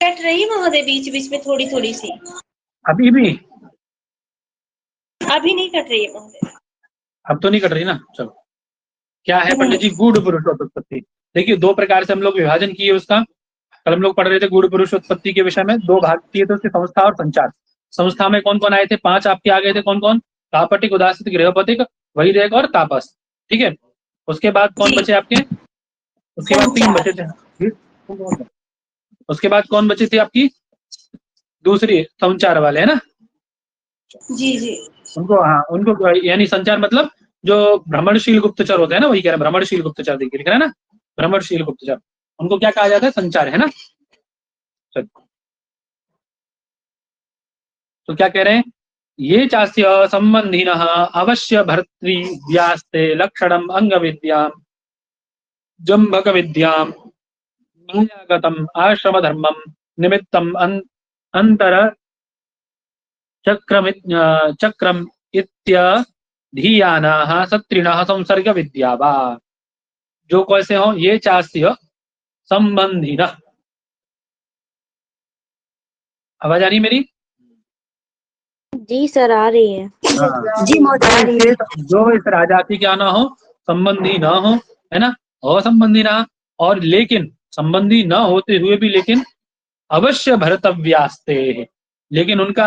Cut रही महोदय बीच बीच में थोड़ी थोड़ी सी। अभी भी? अभी नहीं कट रही है महोदय। अब तो नहीं कट रही ना, चलो। क्या है पंडित जी? गूढ़ पुरुषोत्पत्ति। देखिए, दो प्रकार से हम लोग विभाजन किए उसका। कल हम लोग पढ़ रहे थे गूढ़ पुरुषोत्पत्ति के विषय में, दो भाग किए थे उसके, संस्था और संचार। संस्था में कौन कौन आए थे? 5 आपके आ गए थे। कौन कौन? कापटिक, उदासित, गृहपतिक, वैदिक और तापस। ठीक है। उसके बाद कौन बचे आपके? उसके बाद 3 बचे थे। उसके बाद कौन बची थी आपकी? दूसरी संचार वाले, है ना? जी जी। उनको, हाँ, उनको यानी संचार मतलब जो भ्रमणशील गुप्तचर होते हैं ना, वही कह रहे हैं भ्रमणशील गुप्तचर। देखिए लिख रहा है ना, भ्रमणशील गुप्तचर, उनको क्या कहा जाता है? संचार, है ना? तो क्या कह रहे हैं? ये चास्य संबंधिनः अवश्य भर्तृव्यास्ते लक्षणम अंग विद्याम जम्भक विद्याम मायागतम आश्रम धर्मम निमित्तम अंतर चक्रम इत्यधीयानाः सत्रिणः संसर्ग विद्या वा। जो कैसे हो? ये चास्य संबंधिनः। आवाज आ रही मेरी? जी सर, आ रही है। हाँ। जी महोदय। जो इस राजा की क्या ना हो? संबंधी ना हो, है ना? असंबंधी ना, और लेकिन संबंधी न होते हुए भी लेकिन अवश्य भर्तव्यास्ते, लेकिन उनका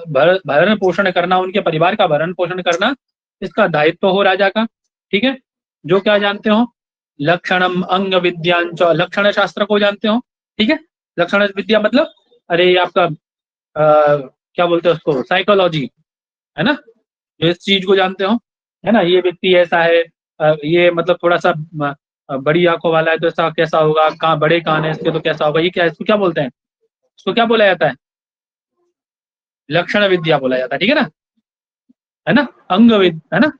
भरण पोषण करना, उनके परिवार का भरण पोषण करना, इसका दायित्व हो राजा का। ठीक है। जो क्या जानते हो? लक्षणम अंग विद्यांच, लक्षण शास्त्र को जानते हो। ठीक है। लक्षण विद्या मतलब, अरे आपका क्या बोलते हैं उसको? साइकोलॉजी, है ना? जो इस चीज को जानते हो, है ना? ये व्यक्ति ऐसा है, ये मतलब थोड़ा सा बड़ी आंखों वाला है तो ऐसा कैसा होगा, कहाँ बड़े कान है इसके तो कैसा होगा, ये क्या, इसको क्या बोलते हैं? इसको क्या बोला जाता है? लक्षण विद्या बोला जाता है। ठीक है ना? है ना? है ना?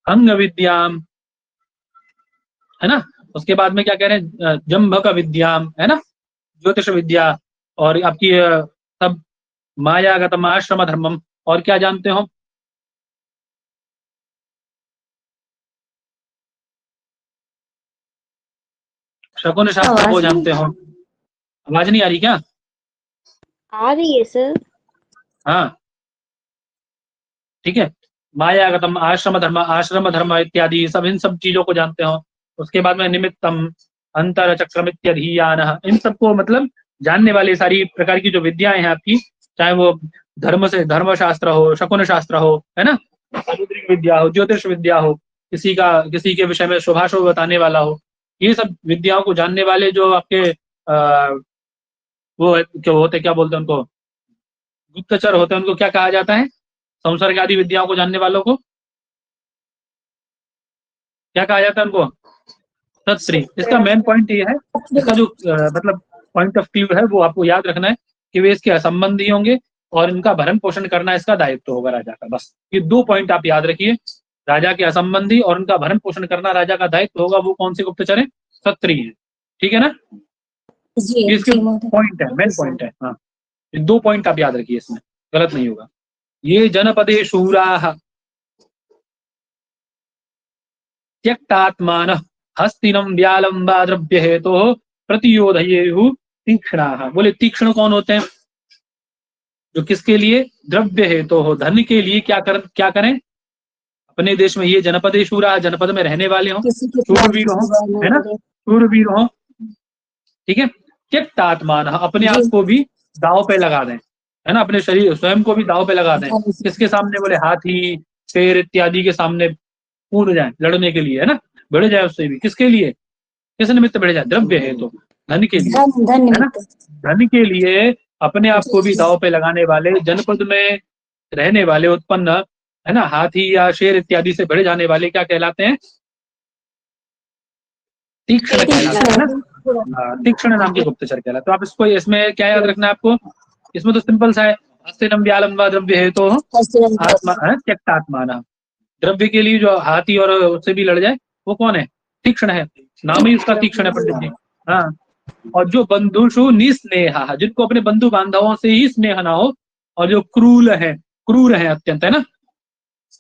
अंग विद्याम, है ना? उसके बाद में क्या कह रहे हैं? जम्भक विद्याम, है ना? ज्योतिष विद्या, और आपकी सब मायागतम आश्रम धर्मम, और क्या जानते हो? शकुन शास्त्र को जानते हो। आवाज नहीं आ रही क्या? आ रही है सर। हाँ, ठीक है। मायागतम आश्रम धर्म इत्यादि सब, इन सब चीजों को जानते हो। उसके बाद में निमित्तम अंतर चक्रम इत्यादि, इन सबको मतलब जानने वाली सारी प्रकार की जो विद्याएं हैं आपकी, चाहे वो धर्म से धर्मशास्त्र हो, शकुन शास्त्र हो, है ना, सामुद्रिक विद्या हो, ज्योतिष विद्या हो, किसी के विषय में शुभाशुभ बताने वाला हो, ये सब विद्याओं को जानने वाले जो आपके वो जो होते, क्या बोलते हैं उनको? गुप्तचर होते हैं। उनको क्या कहा जाता है? संसर्ग आदि विद्याओं को जानने वालों को क्या कहा जाता है? उनको सत्री। इसका मेन पॉइंट ये है, इसका जो मतलब पॉइंट ऑफ व्यू है वो आपको याद रखना है कि वे इसके असंबंधी होंगे और इनका भरण पोषण करना इसका दायित्व होगा राजा का। बस ये 2 पॉइंट आप याद रखिए। राजा के असंबंधी और उनका भरण पोषण करना राजा का दायित्व होगा। वो कौन से गुप्तचर है? क्षत्रिय है। ठीक है ना? जी इसके जी पॉइंट है, मेन पॉइंट है। हाँ, ये 2 पॉइंट आप याद रखिए, इसमें गलत नहीं होगा। ये जनपदे शूराः त्यक्तात्मान हस्तिनम व्यालम वा द्रव्य हेतु प्रतियोधयेहु तीक्ष्णाः। बोले तीक्ष्ण कौन होते हैं? जो किसके लिए? द्रव्य हेतु हो, धन के लिए क्या करें? अपने देश में ये जनपदे शूरा, जनपद में रहने वाले हों, शूरवीर हो, है ना? शूरवीर हो। ठीक है। त्यक्तात्मान, अपने आप को भी दाव पे लगा दें, है ना? अपने शरीर स्वयं को भी दाव पे लगा दें। किसके सामने? बोले हाथी, शेर इत्यादि के सामने कूद जाए लड़ने के लिए, है ना? बढ़ जाए उससे भी। किसके लिए? किस निमित्त बढ़ जाए? द्रव्य है तो धन के लिए, है ना? धन के लिए अपने आप को भी दाव पे लगाने वाले, जनपद में रहने वाले, उत्पन्न, है ना, हाथी या शेर इत्यादि से बढ़ जाने वाले क्या कहलाते हैं? तीक्ष्ण कहलाते हैं ना? तीक्ष्ण नाम के गुप्तचर कहलाते। तो आप इसको, इसमें क्या याद रखना है आपको? इसमें तो सिंपल सा है, हस्तिनम व्यालम वा द्रव्य है तो आत्मा त्यक्तात्माना। द्रव्य के लिए जो हाथी और उससे भी लड़ जाए वो कौन है? तीक्ष्ण है। नाम ही उसका तीक्ष्ण है पंडित जी। हाँ। और जो बंधुषु निस्नेहा, जिनको अपने बंधु बांधवों से ही स्नेह ना हो, और जो क्रूर है अत्यंत, है ना,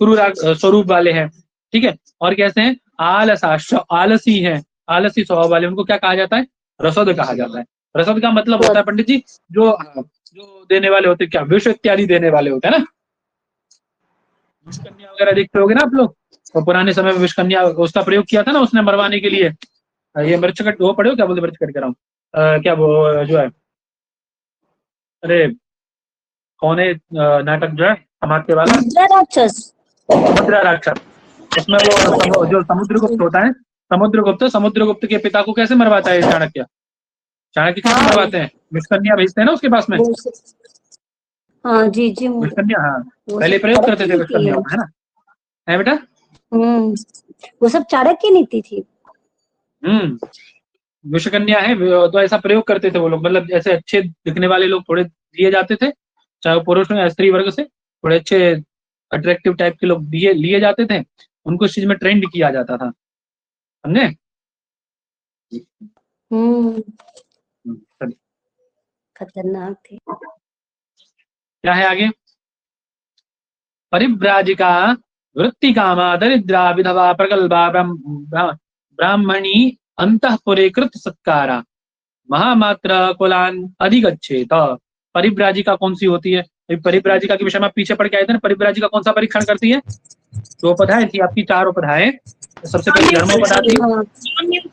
क्रूर स्वरूप वाले हैं। ठीक है। और कैसे हैं? आलसी है, आलसी स्वभाव वाले, उनको क्या कहा जाता है? रसद कहा जाता है। रसद का मतलब होता है पंडित जी जो जो देने वाले होते हैं, क्या विष इत्यादि देने वाले होते हैं ना, विषकन्या वगैरह देखते होगे ना आप लोग, तो पुराने समय में विषकन्या उसका प्रयोग किया था ना उसने मरवाने के लिए। ये मृच्छकट वो पढ़े हो, क्या बोलते मृच्छकट कह रहा हूँ, क्या वो जो है, अरे कौन है नाटक जो है अमात्य वाला, राक्षस। मुद्रा राक्षस, उसमें वो जो समुद्रगुप्त होता है, समुद्रगुप्त के पिता को कैसे मरवाता है चाणक्य, चाणक्य कैसे मरवाते हैं, विषकन्या भेजते हैं ना उसके पास में, हाँ जी जी, विषकन्या, हाँ पहले प्रयोग करते थे विषकन्या का, है ना, है बेटा। वो सब चाणक्य नीति थी। विषकन्या है तो ऐसा प्रयोग करते थे वो लोग, मतलब ऐसे अच्छे दिखने वाले लोग थोड़े लिए जाते थे, चाहे पुरुष हो या स्त्री वर्ग से, थोड़े अच्छे अट्रैक्टिव टाइप के लोग लिए जाते थे, उनको इस चीज में ट्रेंड किया जाता था, समझे। खतरनाक थे। क्या है आगे, परिव्राजिका वृत्ति कामा दरिद्रा विधवा प्रगल्भा ब्राह्मणी अंतःपुरे कृत सत्कारा महामात्र कुलान अधिगच्छेत। परिव्राजिका कौन सी होती है, परिव्राजिका के विषय में आप पीछे पढ़ के आए थे ना, परिव्राजिका कौन सा परीक्षण करती है, जो उपधाएं थी आपकी, 4 उपधाएं, सबसे पहले धर्मोपदा थी,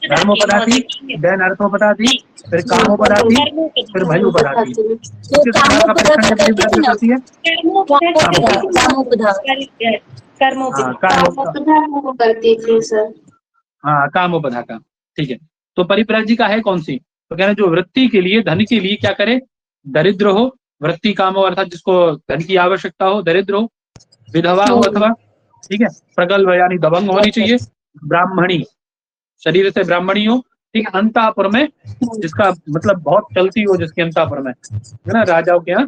धर्मोपदा थी, देन अर्थोपदा थी, फिर कामोपदा थी, फिर भयोपदा थी। किस प्रकार का परीक्षण जब परिव्राजिका करती है, करती थी सर। हाँ कामोपदा का, ठीक है। तो परिव्राजिका है कौन सी, तो कह रहे जो वृत्ति के लिए, धन के लिए क्या करे, दरिद्र हो, वृत्ति काम हो अर्थात जिसको धन की आवश्यकता हो, दरिद्र हो, विधवा हो अथवा, ठीक है, प्रगल्भ यानी दबंग होनी चाहिए, ब्राह्मणी शरीर से ब्राह्मणी हो, ठीक है, अंतापुर में जिसका मतलब बहुत चलती हो, जिसके अंतापुर में, है ना, राजाओं के यहाँ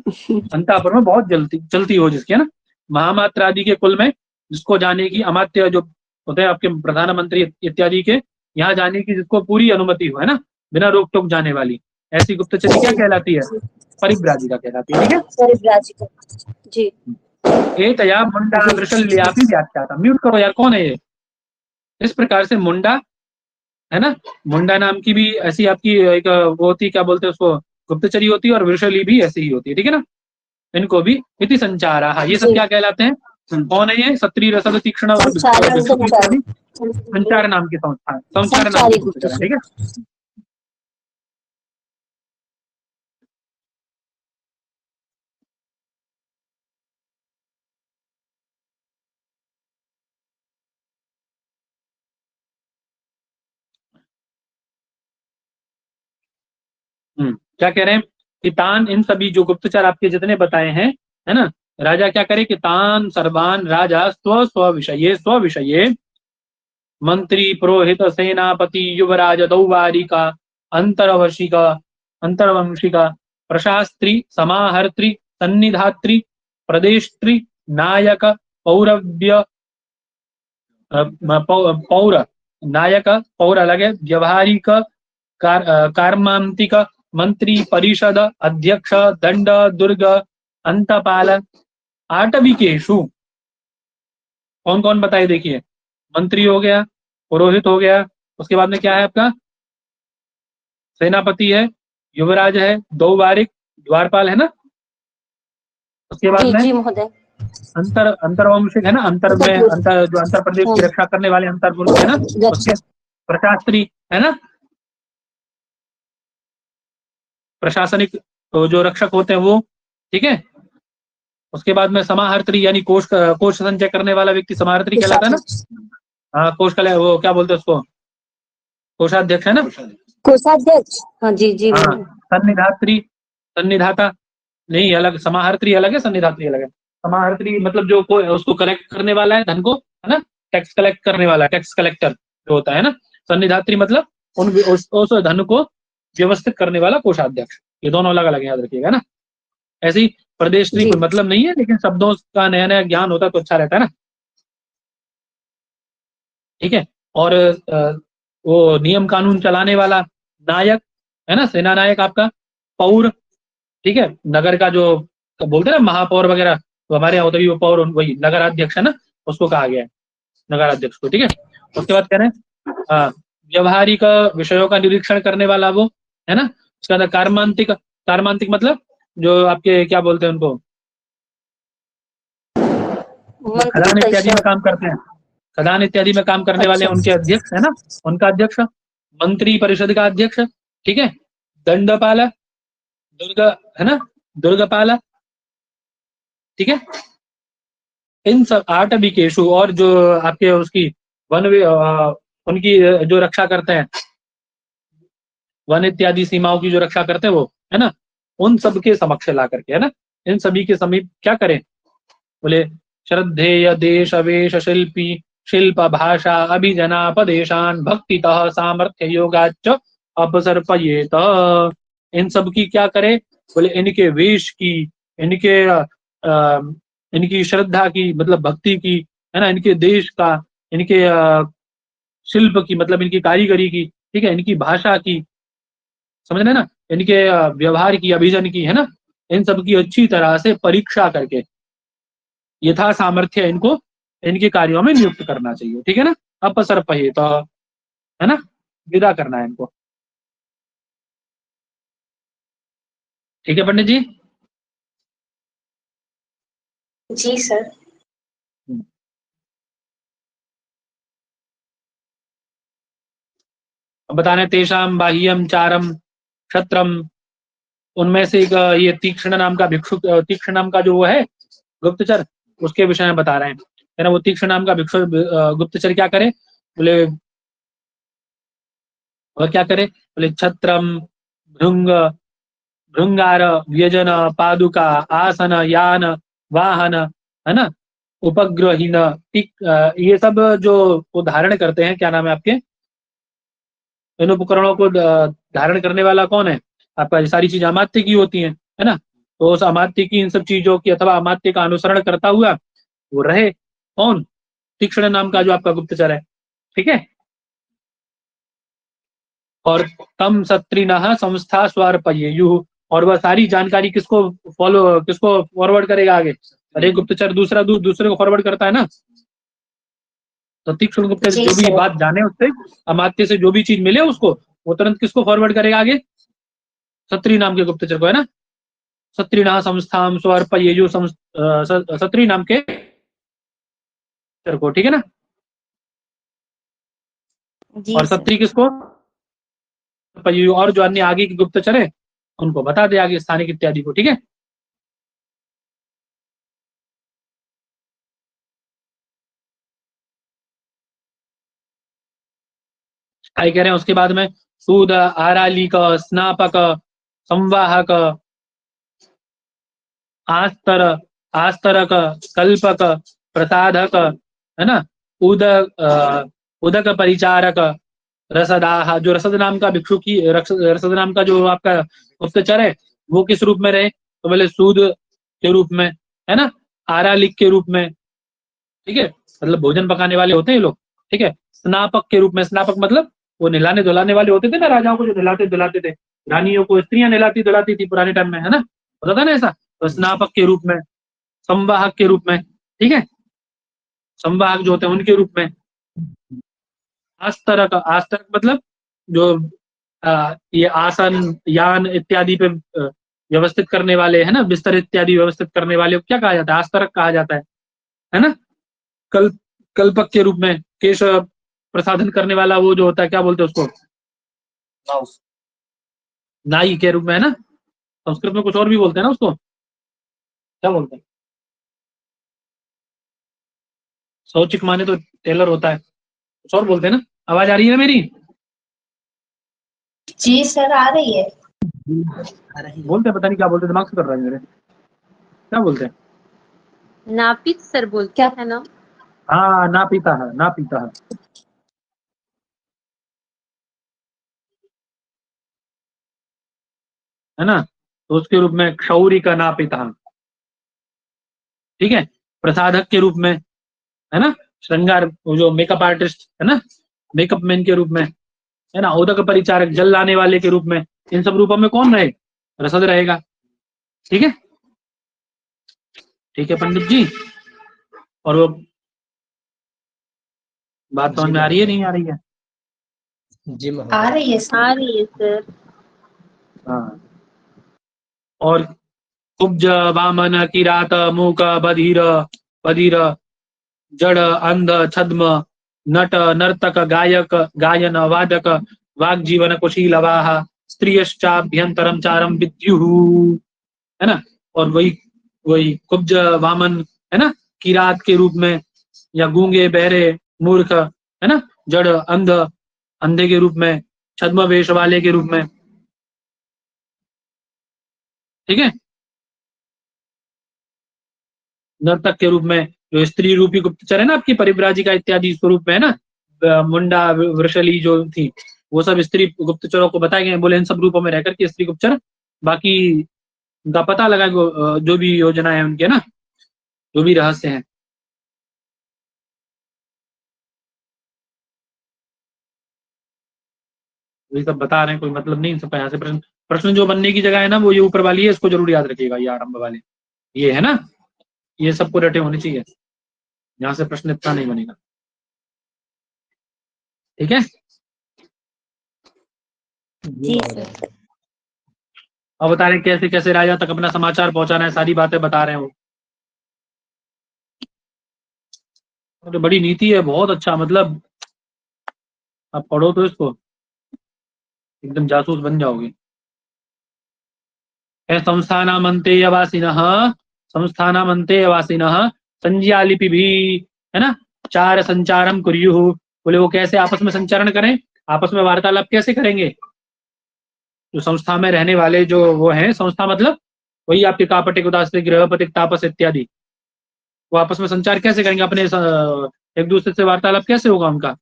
अंतापुर में बहुत चलती हो जिसके, है ना, महामात्र आदि के कुल में जिसको जाने की, अमात्य जो होते हैं आपके प्रधानमंत्री इत्यादि के यहाँ जाने की जिसको पूरी अनुमति हो, है ना, बिना रोक टोक जाने वाली, ऐसी गुप्तचरी क्या कहलाती है, परिव्राजिका कहलाती है, ठीक है। परिव्राजिका जी। एतया मुंडा वृषल्यापि व्याख्याता, म्यूट करो यार, कौन है ये, इस प्रकार से मुंडा, है ना, मुंडा नाम की भी ऐसी आपकी एक वो होती, क्या बोलते हैं उसको, गुप्तचरी होती है, और वृषली भी ऐसी ही होती है, ठीक है ना, इनको भी इति संचारा, ये सब क्या कहलाते हैं, कौन है ये, सत्री रसद तीक्ष्ण संचार नाम की संस्था, संचार नाम की गुप्तचर, ठीक है। क्या कह रहे हैं कि तान, इन सभी जो गुप्तचर आपके जितने बताए हैं, है ना, राजा क्या करे कि तान सर्वान राजा स्व विषये मंत्री पुरोहित सेनापति युवराज दौवारिका अंतरवंशिका प्रशास्त्री समाहर्त्री सन्निधात्री प्रदेष्ट्री नायक पौरव्य पौर नायक पौर अलग है, व्यवहारिक कार्मांतिक मंत्री परिषद अध्यक्ष दंड दुर्ग अंतपाल आटविकेशु, कौन कौन बताए, देखिए, मंत्री हो गया, पुरोहित हो गया, उसके बाद में क्या है आपका, सेनापति है, युवराज है, दो वारिक द्वारपाल है ना, उसके बाद में अंतरवंशिक है ना, अंतर में जो अंतर प्रदेश की रक्षा करने वाले अंतरपुरुष है ना, उसके प्रशास्त्री है ना, प्रशासनिक तो जो रक्षक होते हैं वो, ठीक है। उसके बाद में समाहर्त्री यानी कोष संचय करने वाला व्यक्ति समाहर्त्री कहलाता है ना, हाँ कोष का वो क्या बोलते हैं उसको, कोषाध्यक्ष है ना, कोषाध्यक्ष, हाँ जी जी। हाँ, सन्निधात्री, सन्निधाता नहीं, अलग, समाहर्त्री अलग है, सन्निधात्री अलग है। समाहर्त्री मतलब जो उसको कलेक्ट करने वाला है धन को, है ना, टैक्स कलेक्ट करने वाला, टैक्स कलेक्टर जो होता है ना, सन्निधात्री मतलब उस धन को व्यवस्थित करने वाला कोषाध्यक्ष, ये दोनों अलग अलग याद रखिएगा ना। ऐसे ही प्रदेशत्री कोई मतलब नहीं है, लेकिन शब्दों का नया नया ज्ञान होता है तो अच्छा रहता है ना, ठीक है। और वो नियम कानून चलाने वाला नायक है ना, सेना नायक आपका, पौर, ठीक है, नगर का जो बोलते हैं ना महापौर वगैरह, तो हमारे यहाँ होता है वो पौर, वही नगराध्यक्ष है ना, उसको कहा गया है नगराध्यक्ष को, ठीक है। उसके बाद कह रहे हैं व्यवहारिक विषयों का निरीक्षण करने वाला वो, है ना, उसके अंदर कार्मांतिक, कार्मांतिक मतलब जो आपके क्या बोलते हैं उनको, जो मंत्री खदान इत्यादि में परिषद। काम करते हैं, खदान इत्यादि में काम करने वाले अच्छा उनके अध्यक्ष है ना, उनका अध्यक्ष, मंत्री परिषद का अध्यक्ष, ठीक है। दंडपाल, दुर्ग है ना, दुर्गपाल, ठीक है। इन सब आटविकेशु, और जो आपके उसकी उनकी जो रक्षा करते हैं, वन इत्यादि सीमाओं की जो रक्षा करते हैं वो, है ना, उन सबके समक्ष ला करके, है ना, इन सभी के समीप क्या करें, बोले श्रद्धेय देश वेश शिल्पी शिल्प भाषा अभिजनापदेशान भक्तितः सामर्थ्य योगाच अपसर्पयेत। इन सब की क्या करे, बोले इनके वेश की, इनके इनकी श्रद्धा की मतलब भक्ति की, है ना, इनके देश का, इनके शिल्प की मतलब इनकी कारीगरी की, ठीक है, इनकी भाषा की, समझ रहे ना, इनके व्यवहार की, अभिजन की, है ना, इन सब की अच्छी तरह से परीक्षा करके यथा सामर्थ्य इनको इनके कार्यों में नियुक्त करना चाहिए, ठीक है ना। अपसर्पयेत, है ना, विदा करना है इनको, ठीक है पंडित जी। जी सर। अब बताने तेषाम बाह्यम चारम क्षत्रम, उनमें से एक ये तीक्ष्ण नाम का भिक्षु, तीक्ष्ण नाम का जो वो है गुप्तचर, उसके विषय में बता रहे हैं, है ना। वो तीक्ष्ण नाम का भिक्षु गुप्तचर क्या करे, बोले वह क्या करे, बोले छत्रम भृंग भृंगार व्यजन पादुका आसन यान वाहन, है ना, उपग्रहीन, ये सब जो वो धारण करते हैं, क्या नाम है आपके, इन उपकरणों को धारण करने वाला कौन है आपका, ये सारी चीजें अमात्य की होती हैं, है ना। तो उस अमात्य की इन सब चीजों की अथवा अमात्य का अनुसरण करता हुआ वो रहे कौन, तीक्ष्ण नाम का जो आपका गुप्तचर है, ठीक है। और तम सत्रिनः संस्था स्वार्पयेयुः, और वह सारी जानकारी किसको किसको फॉरवर्ड करेगा आगे, अरे गुप्तचर दूसरा दूसरे को फॉरवर्ड करता है ना, तो तीक्ष्ण गुप्तचर जी जो भी सर। बात जाने उससे, अमात्य से जो भी चीज मिले उसको, वो तुरंत किसको फॉरवर्ड करेगा आगे, सत्री नाम के गुप्तचर को, है ना। सत्रिना संस्थाम स्वार्पयेयुः, सत्री नाम के को, ठीक है ना। जी और सर। सत्री किसको, और जो अन्य आगे के गुप्तचर है उनको बता दे आगे स्थानिक इत्यादि को, ठीक है। क्या कह रहे हैं उसके बाद में, सूद आरालिक स्नापक संवाहक आस्तर आस्तरक कल्पक प्रसाधक, है ना, उदक परिचारक रसदाह, जो रसद नाम का भिक्षु की रसद नाम का जो आपका गुप्तचर है वो किस रूप में रहे, तो बोले सूद के रूप में, है ना, आरालिक के रूप में, ठीक है, मतलब भोजन पकाने वाले होते हैं ये लोग, ठीक है। स्नापक के रूप में, स्नापक मतलब वो नहलाने धुलाने वाले होते थे ना, राजाओं को जो नहलाते धुलाते थे, रानियों को स्त्रियां नहलाती धुलाती थी पुराने टाइम में, है ना, होता था ना ऐसा, तो स्नापक के रूप में, संवाहक के रूप में, ठीक है, संवाहक जो होते हैं उनके रूप में, आस्तरक, आस्तरक मतलब जो ये आसन यान इत्यादि पे व्यवस्थित करने वाले, है ना, बिस्तर इत्यादि व्यवस्थित करने वाले को क्या कहा जाता है, आस्तरक कहा जाता है ना। कल कल्पक के रूप में, केश प्रसाधन करने वाला वो जो होता है क्या बोलते हैं उसको, नाई के रूप में, है ना, संस्कृत में कुछ और भी बोलते हैं ना उसको, क्या बोलते हैं, सौचिक माने तो टेलर होता है, कुछ और बोलते हैं ना। आवाज आ रही है मेरी, जी सर आ रही है। बोलते हैं, पता नहीं क्या बोलते, दिमाग से कर रहा है मेरे, क्या बोलते हैं, नापित सर बोलते हैं ना। हाँ ना पीता है, ना पीता है, है ना, तो उसके रूप में क्षौरी का ना पीता, ठीक है। प्रसाधक के रूप में, है ना, श्रृंगार वो जो मेकअप आर्टिस्ट है ना, मेकअप मैन के रूप में, है ना, उदक परिचारक जल लाने वाले के रूप में, इन सब रूपों में कौन रहे, रसद रहेगा, ठीक है, ठीक है पंडित जी। और वो बात समझ में आ रही है नहीं आ रही है, जी आ रही है सर। आ रही है सर। हाँ, और कुब्ज वामन किरात मूक बधिर बधिर जड़ अंध छद्म नट नर्तक गायक गायन वादक वाग जीवन कुशीलवाह स्त्रियश्चाभ्यंतरम चारम विद्युः, है ना। और वही वही कुब्ज वामन, है ना, किरात के रूप में, या गूंगे बहरे मूर्ख, है ना, जड़ अंध अंधे के रूप में, छद्म वेश वाले के रूप में, ठीक है, नर्तक के रूप में, जो स्त्री रूपी गुप्तचर है ना आपकी परिव्राजिका इत्यादि स्वरूप में, है ना, मुंडा वृषली जो थी, वो सब स्त्री गुप्तचरों को बताए गए। बोले इन सब रूपों में रहकर के स्त्री गुप्तचर, बाकी उनका पता लगा जो भी योजना है उनके ना, जो भी रहस्य हैं। ये सब बता रहे हैं, कोई मतलब नहीं सबका। यहाँ से प्रश्न प्रश्न जो बनने की जगह है ना, वो ये ऊपर वाली है, इसको जरूर याद रखिएगा, ये आरंभ वाले, ये है ना, ये सबको रटे होने चाहिए, यहाँ से प्रश्न इतना नहीं बनेगा, ठीक है। जी सर। अब बता रहे हैं कैसे कैसे राजा तक अपना समाचार पहुंचाना है, सारी बातें बता रहे हैं वो। तो बड़ी नीति है, बहुत अच्छा, मतलब आप पढ़ो तो इसको एकदम जासूस बन जाओगे। संस्थानामन्तेयवासिनः संस्थानामन्तेयवासिनः संज्ञालिपि भी, है ना, चार संचारम कुर्युः। बोले वो कैसे आपस में संचरण करें, आपस में वार्तालाप कैसे करेंगे। जो संस्था में रहने वाले जो वो हैं, संस्था मतलब वही आपके कापटिक उदासीन गृहपतिक तापस इत्यादि, वो आपस में संचार कैसे करेंगे, अपने एक दूसरे से वार्तालाप कैसे होगा उनका।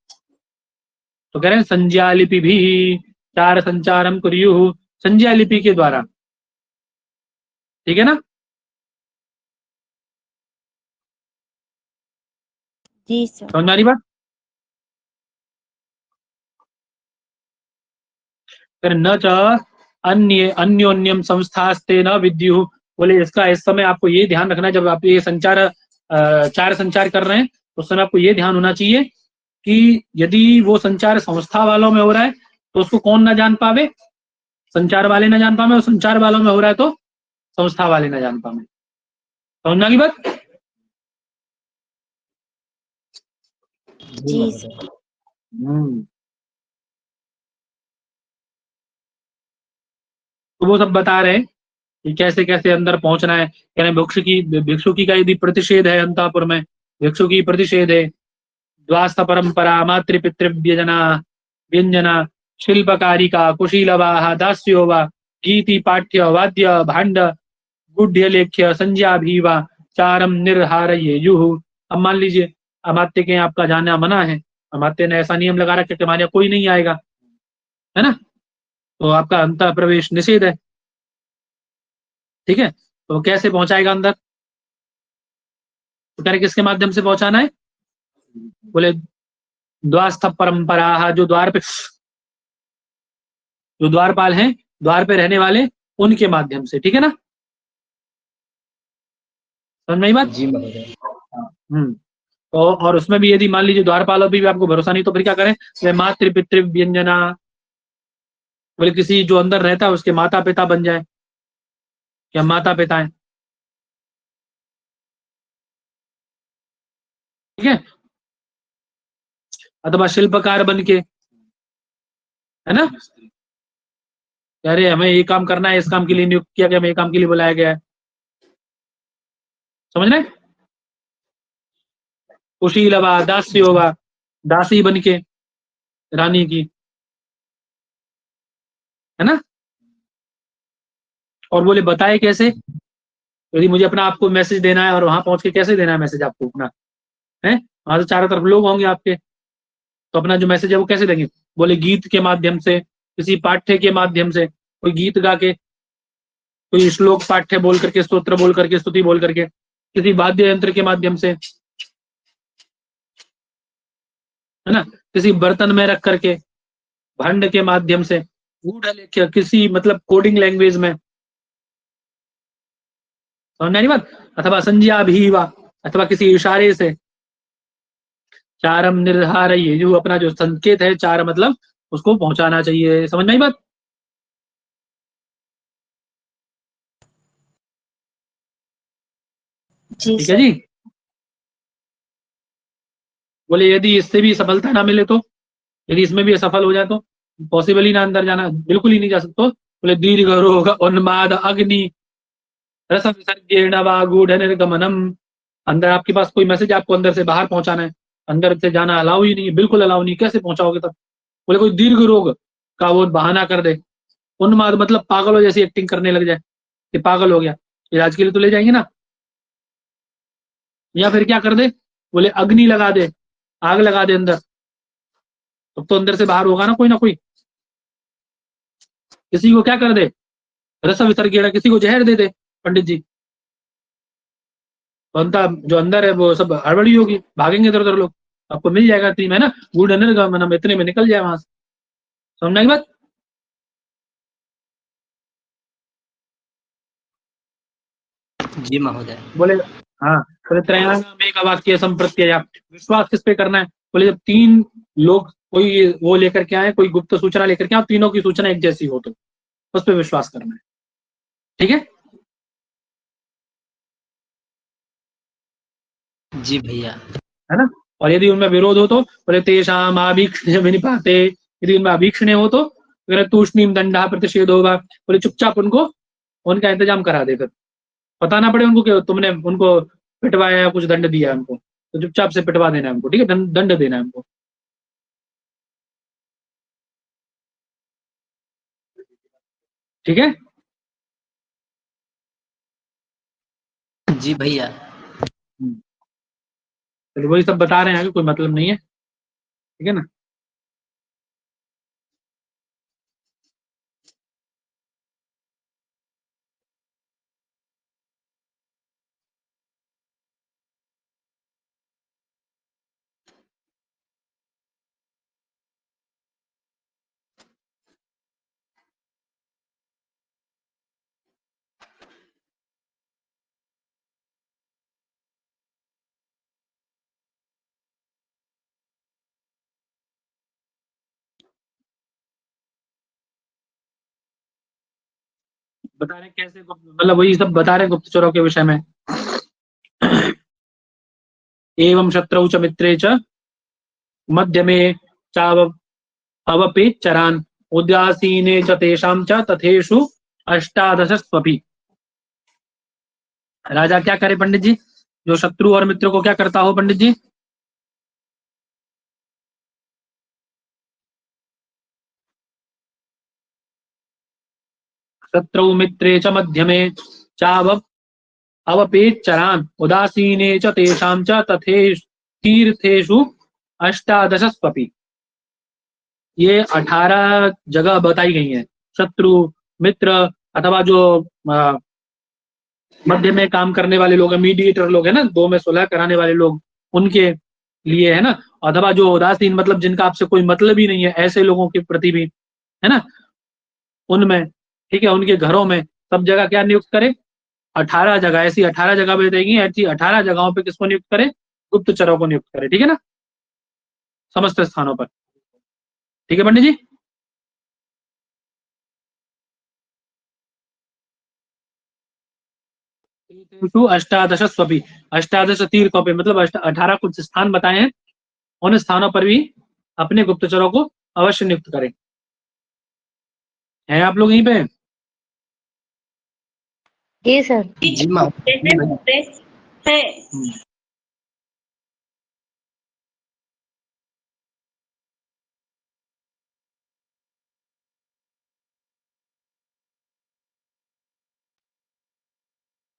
तो कह रहे हैं संज्ञा लिपि भी चार संचारम कुर्युः, संज्ञा लिपि के द्वारा, ठीक है ना। जी सर। समझ आ रही बात। फिर न च अन्य अन्योन्यम संस्थास्ते न विद्युः। बोले इसका इस समय आपको ये ध्यान रखना है, जब आप ये संचार चार संचार कर रहे हैं तो उस समय आपको ये ध्यान होना चाहिए कि यदि वो संचार संस्था वालों में हो रहा है तो उसको कौन ना जान पावे, संचार वाले ना जान पावे, और संचार वालों में हो रहा है तो संस्था वाले ना जान पावे। समझना की बात। जी सर। तो वो सब बता रहे हैं कि कैसे कैसे अंदर पहुंचना है। कह रहे भिक्षुकी का यदि प्रतिषेध है अंतापुर में, भिक्षुकी प्रतिषेध है, द्वास्थ परंपरा मातृ पितृ व्यजना व्यंजना शिल्पकारिका कुशीलवाह दास्यो वा गीति पाठ्य वाद्य भांड गुड्य लेख्य संज्ञा भी वा चारम निर्हारये युः। अब मान लीजिए अमात्य के आपका जाना मना है, अमात्य ने ऐसा नियम लगा रखा कि हमारे यहाँ कोई नहीं आएगा, है ना, तो आपका अंत प्रवेश निषेध है, ठीक है। तो कैसे पहुंचाएगा अंदर, तो कह रहे किसके माध्यम से पहुंचाना है। बोले द्वास्थ परंपरा, जो द्वार पे जो द्वारपाल हैं, द्वार पे रहने वाले, उनके माध्यम से, ठीक है ना। समझ में आई बात। जी महोदय। और उसमें भी यदि मान लीजिए द्वारपालों भी आपको भरोसा नहीं तो फिर क्या करें, वे मातृ पितृ व्यंजना, बोले किसी जो अंदर रहता है उसके माता पिता बन जाए, क्या माता पिता है, ठीक है, अथवा शिल्पकार बन के, है ना, अरे हमें ये काम करना है, इस काम के लिए नियुक्त किया गया, हमें ये काम के लिए बुलाया गया है, समझ रहे। कुशीलवा दासी होगा, दासी बन के रानी की, है ना। और बोले बताए कैसे, यदि मुझे अपना आपको मैसेज देना है और वहां पहुंच के कैसे देना है मैसेज आपको अपना, है वहां से चारों तरफ लोग होंगे आपके, तो अपना जो मैसेज है वो कैसे देंगे। बोले गीत के माध्यम से, किसी पाठ्य के माध्यम से, कोई गीत गा के, कोई श्लोक पाठ्य बोल करके, स्तोत्र बोल करके, स्तुति बोल करके, किसी वाद्य यंत्र के माध्यम से, है ना, किसी बर्तन में रख करके, भंड के माध्यम से, गूढ़ लेख्य किसी मतलब कोडिंग लैंग्वेज में, समझ नहीं बात, अथवा संज्ञा भी वा, अथवा किसी इशारे से, चारम निर्धार, ये जो अपना जो संकेत है चार मतलब उसको पहुंचाना चाहिए। समझ में आई बात। जी ठीक है सर। जी। बोले यदि इससे भी सफलता ना मिले तो, यदि इसमें भी असफल हो जाए तो पॉसिबल ही ना अंदर जाना, बिल्कुल ही नहीं जा सकते। बोले दीर्घ रोग उन्माद अग्नि रस विसर्गेण वा गूढ़ निर्गमनम, अंदर आपके पास कोई मैसेज आपको अंदर से बाहर पहुंचाना है, अंदर से जाना अलाउ ही नहीं है, बिल्कुल अलाउ नहीं, कैसे पहुंचाओगे तब। बोले कोई दीर्घ रोग का वो बहाना कर दे, उन्माद मतलब पागल हो जैसी एक्टिंग करने लग जाए कि पागल हो गया, इलाज के लिए तो ले जाएंगे ना। या फिर क्या कर दे, बोले अग्नि लगा दे, आग लगा दे अंदर, तब तो अंदर से बाहर होगा ना कोई। किसी को क्या कर दे, रस विसर्गेण, किसी को जहर दे दे पंडित जी, तो जो अंदर है वो सब हड़बड़ी होगी, भागेंगे इधर उधर लोग, आपको मिल जाएगा इतनी में ना, गूढ़ निर्गमनम, इतने में निकल जाए वहां से। समझना की बात। जी महोदय। बोले हाँ, बोले त्रयाणाम एक वाक्य संप्रत्यय, विश्वास किस पे करना है। बोले जब तीन लोग कोई वो लेकर के आए, कोई गुप्त सूचना लेकर के आए, तीनों की सूचना एक जैसी हो तो उस पर विश्वास करना है। ठीक है जी भैया। है ना। और यदि उनमें विरोध हो तो बोले तेषाम आभीक्षणे विनिपाते, यदि उनमें अभीक्षणे हो तो अगर तूष्णीम दंडा प्रतिषेध होगा, बोले चुपचाप उनको उनका इंतजाम करा दे, फिर पता ना पड़े उनको कि तुमने उनको पिटवाया या कुछ दंड दिया है उनको, तो चुपचाप से पिटवा देना है उनको, ठीक है, दंड देना है उनको। ठीक है जी भैया। तो वही सब बता रहे हैं, कोई मतलब नहीं है, ठीक है ना। बता रहे हैं कैसे मतलब वही सब बता रहे हैं गुप्तचरों के विषय में। एवं शत्रौ च मित्रे च मध्यमे चाव अवपेच्चरान् उदासीने च तेषां च तथेषु अष्टादशस्वपि। राजा क्या करे पंडित जी, जो शत्रु और मित्र को क्या करता हो पंडित जी। शत्रु मित्रे च मध्यमे चाव अवपेच्चरान् उदासीने च तेषां च तथेषु तीर्थेषु अष्टादशस्वपि। ये 18 जगह बताई गई हैं, शत्रु मित्र अथवा जो मध्य में काम करने वाले लोग हैं, मीडिएटर लोग हैं ना, दो में सुलह कराने वाले लोग, उनके लिए है ना, अथवा जो उदासीन मतलब जिनका आपसे कोई मतलब ही नहीं है, ऐसे लोगों के प्रति भी है ना, उनमें, ठीक है, उनके घरों में, सब जगह क्या नियुक्त करे, 18 जगह, ऐसी 18 जगह बताएगी, ऐसी 18 जगहों पे किसको नियुक्त करे, गुप्तचरों को नियुक्त करे, ठीक है ना, समस्त स्थानों पर। ठीक है पंडित जी। अष्टादश स्वपी, अष्टादश तीर्थों पे मतलब 18 कुछ स्थान बताए हैं, उन स्थानों पर भी अपने गुप्तचरों को अवश्य नियुक्त करें। हैं आप लोग यहीं पे। जी सर। जी महोदय। है।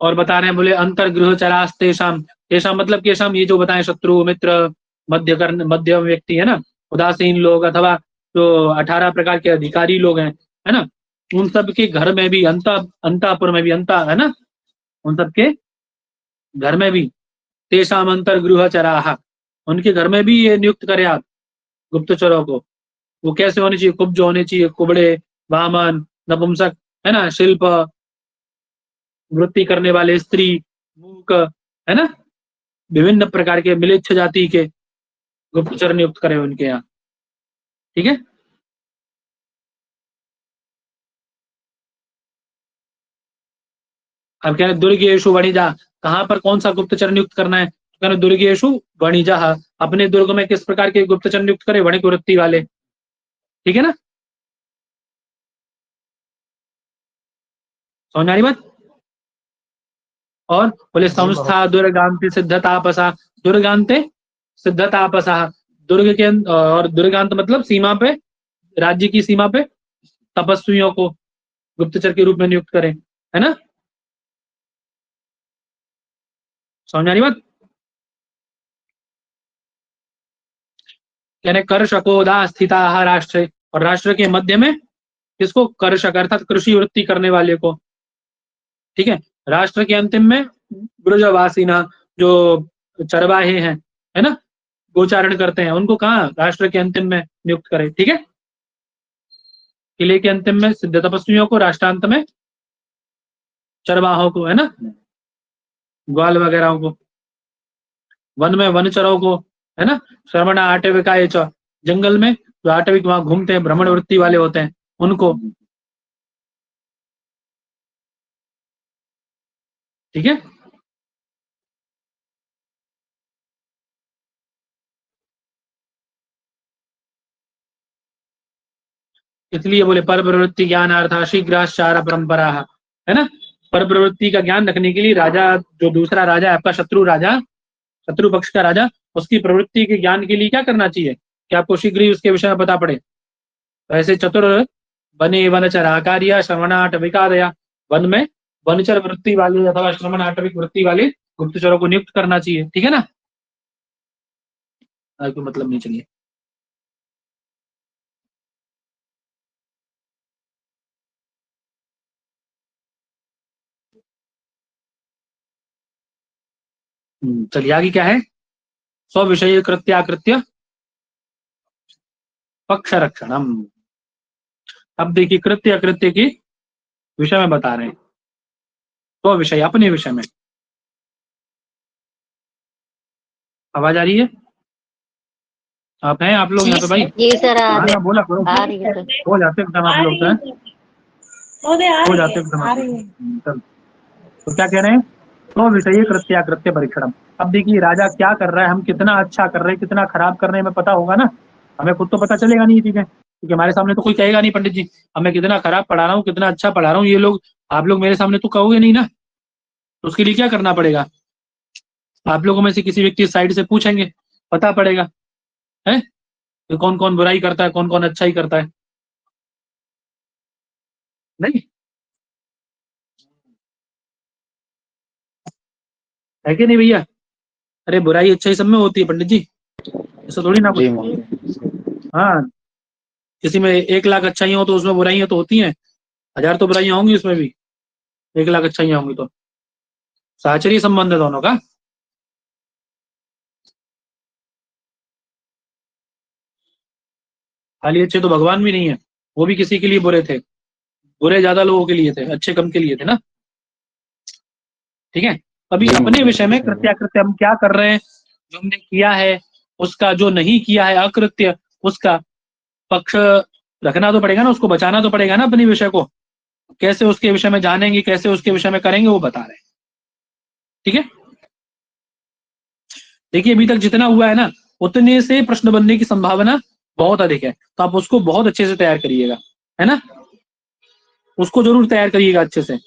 और बता रहे हैं, बोले अंतर्गृह चरास तेषाम, तेषाम मतलब केशाम, ये जो बताए शत्रु मित्र मध्य व्यक्ति है ना, उदासीन लोग अथवा जो 18 प्रकार के अधिकारी लोग हैं, है ना, उन सब के घर में भी अंतापुर में भी है ना, उन सब के घर में भी तेषाम अंतर्गृह चराह, उनके घर में भी ये नियुक्त करें आप गुप्तचरों को। वो कैसे होने चाहिए, कुब्ज होने चाहिए, कुबड़े, वामन, नपुंसक, है ना, शिल्प वृत्ति करने वाले, स्त्री, मूक, है ना, विभिन्न प्रकार के मिलिच्छ जाति के गुप्तचर नियुक्त करे उनके यहाँ। ठीक है। अब कह रहे दुर्गेशु वणिजा, कहाँ पर कौन सा गुप्तचर नियुक्त करना है? कह रहे दुर्गेशु वणिजा, अपने दुर्ग में किस प्रकार के गुप्तचर नियुक्त करे? वणिक वृत्ति वाले। ठीक है ना, समझ आ रही बात? और बोले संस्था दुर्गांति सिद्धतापसा, दुर्गांते सिद्धतापसा, दुर्ग के और दुर्गांत मतलब सीमा पे, राज्य की सीमा पे तपस्वियों को गुप्तचर के रूप में नियुक्त करें, है ना? समझ आ रही बात? यानी कर्षकोदा स्थिता राष्ट्र, और राष्ट्र के मध्य में किसको? कर्षक अर्थात कृषि वृत्ति करने वाले को। ठीक है, राष्ट्र के अंतिम में ब्रजवासीना, जो चरवाहे हैं, है ना, गोचारण करते हैं, उनको कहाँ? राष्ट्र के अंतिम में नियुक्त करें। ठीक है, किले के अंतिम में सिद्ध तपस्वियों को, राष्ट्रांत में चरवाहों को, है ना, ग्वाल वगैरह को, वन में वनचरों को, है ना, श्रवण आटविकाय च, जंगल में जो आटविक वहां घूमते हैं, भ्रमण वृत्ति वाले होते हैं, उनको। ठीक है, इसलिए बोले पर प्रवृत्ति ज्ञानार्था शीघ्राचार परंपरा, है ना, पर प्रवृत्ति का ज्ञान रखने के लिए राजा, जो दूसरा राजा है आपका शत्रु राजा, शत्रु पक्ष का राजा, उसकी प्रवृत्ति के ज्ञान के लिए क्या करना चाहिए कि आपको शीघ्र ही उसके विषय में पता पड़े। तो ऐसे चतुर बने वनचर आकार्य श्रवणाट विकादया, वन में वनचर वृत्ति वाले अथवा श्रवण आटविक वृत्ति वाले गुप्तचरों को नियुक्त करना चाहिए। ठीक है ना, कोई मतलब नहीं। चलिए, चलिए आगे क्या है? स्व विषय कृत्याकृत्य पक्ष रक्षणम। अब देखिए कृत्य अकृत्य की विषय में बता रहे हैं, स्व विषय अपने विषय में। आवाज आ रही है? आप हैं आप लोग यहाँ पे भाई? जी सर, हाँ बोला करो, आ रही है सर। हो जाते एकदम आप लोग हैं, हो जाते एकदम। चल, तो क्या कह रहे हैं? तो विषय कृत्याकृत्य परीक्षण। अब देखिए राजा क्या कर रहा है, हम कितना अच्छा कर रहे हैं, कितना खराब कर रहे हैं, हमें पता होगा ना, हमें खुद तो पता चलेगा नहीं ये चीजें, क्योंकि हमारे सामने तो कोई कहेगा नहीं पंडित जी हमें कितना खराब पढ़ा रहा हूँ, कितना अच्छा पढ़ा रहा हूँ, ये लोग आप लोग मेरे सामने तो कहोगे नहीं ना। तो उसके लिए क्या करना पड़ेगा? आप लोगों में से किसी व्यक्ति साइड से पूछेंगे, पता पड़ेगा है कि कौन कौन बुराई करता है, कौन कौन अच्छाई करता है। नहीं है कि नहीं भैया? अरे बुराई अच्छाई सब में होती है पंडित जी, ऐसा थोड़ी ना कुछ। हाँ, किसी में 1,00,000 अच्छाइयां हो तो उसमें बुराइयां तो होती हैं, 1000 तो बुराइयां होंगी उसमें भी, 1,00,000 अच्छाइयां होंगी तो। साहचर्य संबंध है दोनों का। खाली अच्छे तो भगवान भी नहीं है, वो भी किसी के लिए बुरे थे, बुरे ज्यादा लोगों के लिए थे, अच्छे कम के लिए थे ना। ठीक है, अभी अपने विषय में कृत्याकृत्य हम क्या कर रहे हैं, जो हमने किया है उसका, जो नहीं किया है अकृत्य, उसका पक्ष रखना तो पड़ेगा ना, उसको बचाना तो पड़ेगा ना अपने विषय को। कैसे उसके विषय में जानेंगे, कैसे उसके विषय में करेंगे, वो बता रहे हैं। ठीक है, देखिए अभी तक जितना हुआ है ना, उतने से प्रश्न बनने की संभावना बहुत अधिक है, तो आप उसको बहुत अच्छे से तैयार करिएगा, है ना, उसको जरूर तैयार करिएगा अच्छे से।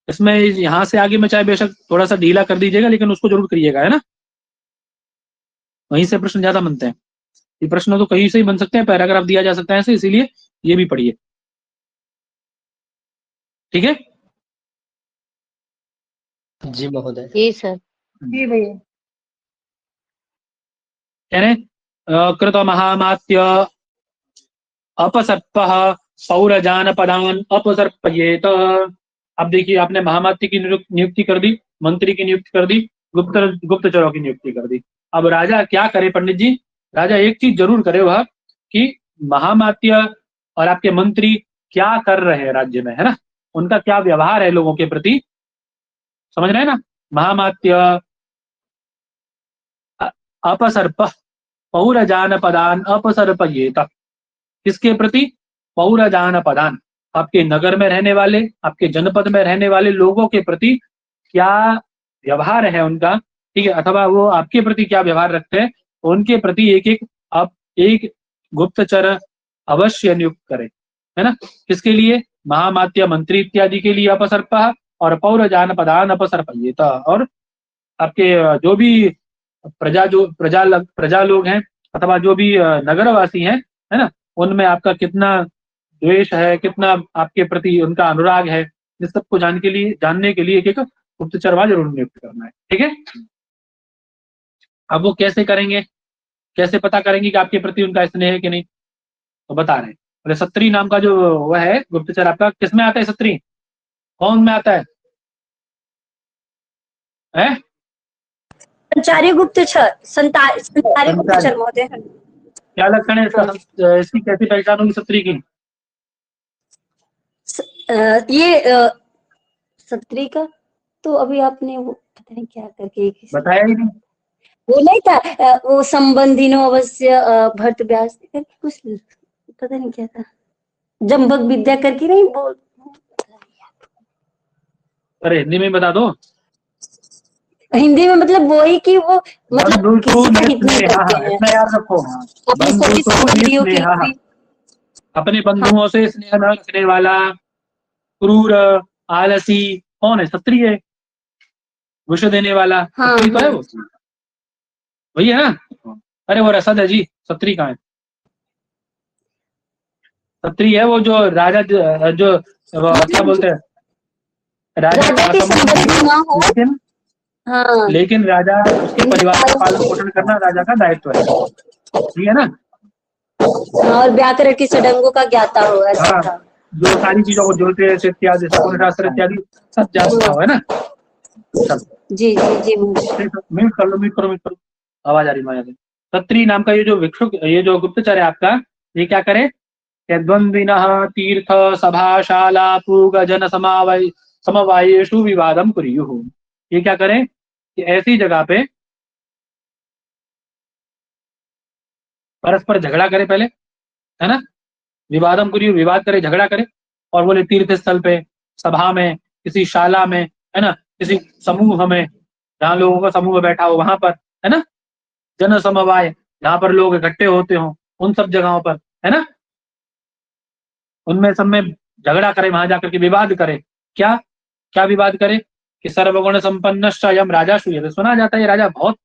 इसमें यहाँ से आगे में चाहे बेशक थोड़ा सा ढीला कर दीजिएगा, लेकिन उसको जरूर करिएगा, है ना। वहीं से प्रश्न ज्यादा बनते हैं, ये प्रश्न तो कहीं से ही बन सकते हैं, पैराग्राफ दिया जा सकता है ऐसे, इसीलिए ये भी पढ़िए। ठीक है जी महोदय। जी सर। जी भैया। कह रहे कृत महामात्य अपसर्प पौरजान पदान अपसर्पयेत। अब देखिए आपने महामात्य की नियुक्ति कर दी, मंत्री की नियुक्ति कर दी, गुप्तचरों की नियुक्ति कर दी। अब राजा क्या करे पंडित जी? राजा एक चीज जरूर करे, वह कि महामात्य और आपके मंत्री क्या कर रहे हैं राज्य में, है ना, उनका क्या व्यवहार है लोगों के प्रति, समझ रहे हैं ना। महामात्य अपसर्प पौरजान पदान अपसर्पयेत, किसके प्रति? पौरजान पदान, आपके नगर में रहने वाले, आपके जनपद में रहने वाले लोगों के प्रति क्या व्यवहार है उनका, ठीक है, अथवा वो आपके प्रति क्या व्यवहार रखते हैं, उनके प्रति एक एक आप एक गुप्तचर अवश्य नियुक्त करें, है ना। किसके लिए? महामात्य मंत्री इत्यादि के लिए अपसर्पः और पौर जानपदान अपसर्पयेत। और आपके जो भी प्रजा लोग हैं अथवा जो भी नगरवासी हैं, है ना, उनमें आपका कितना द्वेष है, कितना आपके प्रति उनका अनुराग है, इस सबको जानने के लिए एक एक गुप्तचरवा जरूर नियुक्त करना है, ठीक है। अब वो कैसे करेंगे, कैसे पता करेंगे कि आपके प्रति उनका स्नेह है कि नहीं, तो बता रहे हैं। बोले सत्री नाम का जो वह है गुप्तचर आपका, किसमें आता है सत्री, कौन में आता है? संचारी गुप्तचर, संचारी गुप्तचर महोदय। क्या लक्षण है इसका, इसकी कैसी पहचान होगी सत्री की? ये सत्री का तो अभी आपने वो पता नहीं क्या करके बताया ही नहीं, वो नहीं था, वो संबंधिनो अवश्य भर्त व्यास करके कुछ पता नहीं क्या था, जम्बक विद्या करके नहीं बोल। अरे हिंदी में बता दो। हिंदी में मतलब वही कि वो मतलब इतना याद रखो, अपने बंधुओं से स्नेह न रखने वाला, क्रूर, आलसी, कौन है? सत्री है, विष देने वाला। हाँ, सत्री तो है वो, वही है ना। अरे वो रसद है जी, सत्री कहाँ है? सत्री है वो जो राजा जो क्या बोलते हैं, राजा के संबंधी ना हो, लेकिन हाँ, लेकिन राजा उसके परिवार का पालन पोषण करना राजा का दायित्व है, ठीक है ना। और व्याकरण की षडंगों का ज्ञाता हो, ऐसा हाँ, था। जो सारी चीजों को ज्योतिष इत्यादि शास्त्र इत्यादि सब जानता हो, है ना। जी जी जी, म्यूट करो, आवाज आ रही माया से। सत्री नाम का ये जो भिक्षुक, ये जो गुप्तचर है आपका, ये क्या करे? द्वंद्विनः तीर्थ सभाशाला पूग जन समवायेषु विवादम कुर्युः। ये क्या करें कि ऐसी जगह पे परस्पर झगड़ा करे पहले, है ना, विवादम कुर्युः, विवाद करे, झगड़ा करे। और बोले तीर्थ स्थल पे, सभा में, किसी शाला में, है ना, किसी समूह में, जहाँ लोगों का समूह बैठा हो वहां पर, है ना, जन समवाय, जहां पर लोग इकट्ठे होते हो, उन सब जगहों पर, है ना, उनमें सब में झगड़ा करे, वहां जाकर के विवाद करे। क्या क्या विवाद करे कि सर्वगुण संपन्न स्वयं राजा श्रूयते। सुना जाता है ये राजा बहुत,